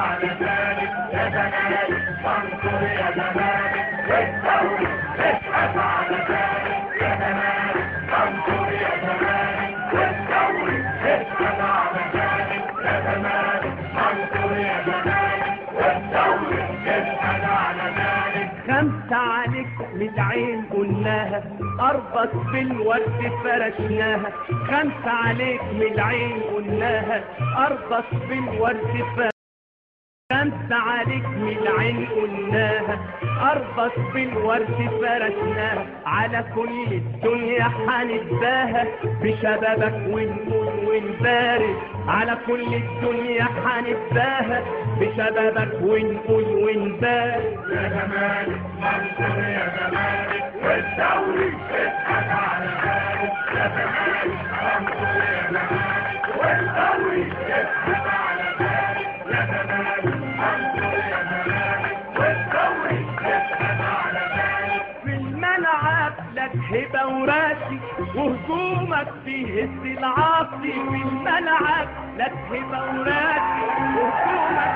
على ذلك يا زمالك منصور يا زمالك والدوري اشهد على ذلك يا زمالك منصور يا زمالك والدوري اشهد على ذلك يا زمالك منصور يا زمالك والدوري اشهد على ذلك. خمسة عليك من العين قلناها أربط بالورد فرشناها. خمسة عليك من العين قلناها أربط بالورد فرشناها. خمسة عليك من العين قلناها أربط بالورد فرشناها. على كل الدنيا حنتباهى بشبابك ونقول ونبارك. على كل الدنيا حنتباهى بشبابك ونقول ونبارك. يا زمالك منصور يا زمالك والدوري اشهد على ذلك يا زمالك منصور يا زمالك والدوري اشهد على ذلك يا زمالك منصور يا زمالك والدوري اشهد على ذلك. في الملعب لك هبة وراسي وهجومك بيهز العاصي. في الملعب لك هبة وراسي وهجومك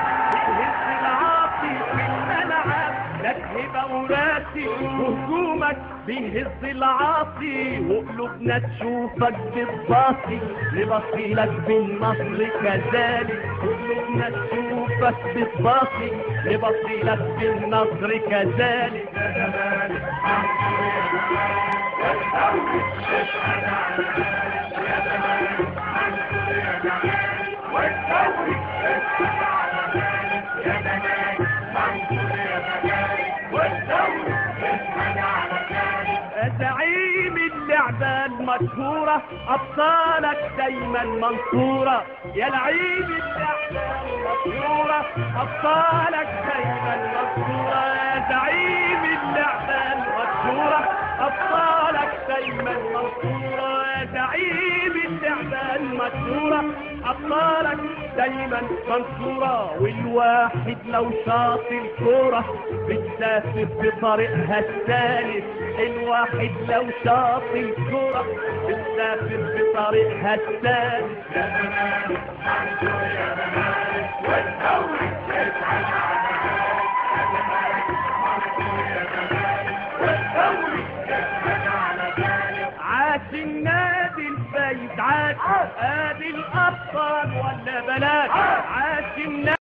بيهز العاصي. في الملعب لك هبة وراسي وهجومك بيهز العاصي. وقلوبنا تشوفك بتباصي لبصيلك بالنصر كذلك. وقلوبنا تشوفك بتباصي لبصيلك بالنصر كذلك. يا زمالك منصور يا زمالك والدوري اشهد على ذلك يا زمالك منصور يا زمالك والدوري اشهد على ذلك يا زمالك منصور يا زمالك والدوري اشهد على ذلك. زعيم اللعبة المشهورة أبطالك دايما منصورة. يا لعيب اللعبة المشهورة أبطالك دايما منصورة. يا زعيم اللعبة المشهورة أبطالك دايما منصورة. يا زعيم اللعبة المشهورة أبطالك دايما منصورة. والواحد لو شاط الكورة بتسافر بطريقها الثالث. الواحد لو شاط الكورة بتسافر بطريقها الثالث. يا زمالك منصور يا زمالك والدوري اشهد على ذلك يا زمالك منصور يا زمالك والدوري اشهد على ذلك. عاش النادي الفايز عاش ادي الابطال ولا بلاش. عاش النادي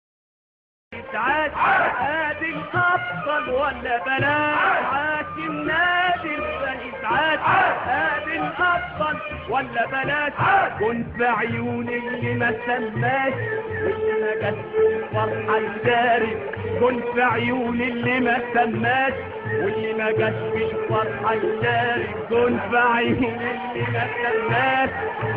عاش ادي الابطال ولا بلاش. عاش النادي الفايز عاش ادي الابطال ولا بلاش. كن في عيون اللي ما سماش واللي ما جاش الفرحه يشارك. كن في عيون اللي ما سماش واللي ما جاش في الفرحه يشارك. كن في عيون اللي ما سماش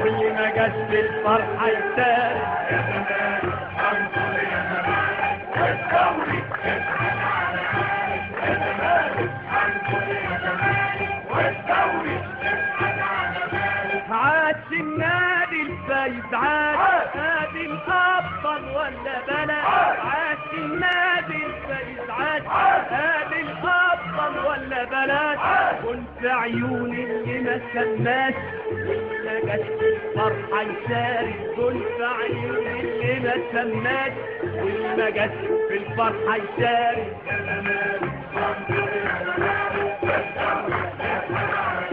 واللي ما جاش في الفرحه يشارك. يا زمالك منصور يا زمالك والدوري اشهد على ذلك يا زمالك منصور يا زمالك والدوري اشهد على ذلك. عاش النادي الفايز عاش ادي الابطال ولا بلاش. عاش النادي الفايز عاش ادي الابطال ولا بلاش. كن في عيون اللي ما سماش واللي ما جاش في الفرحه يشارك. كن في عيون اللي ما سماش واللي ما جاش في الفرحه يشارك. يا زمالك منصور يا زمالك والدوري اشهد على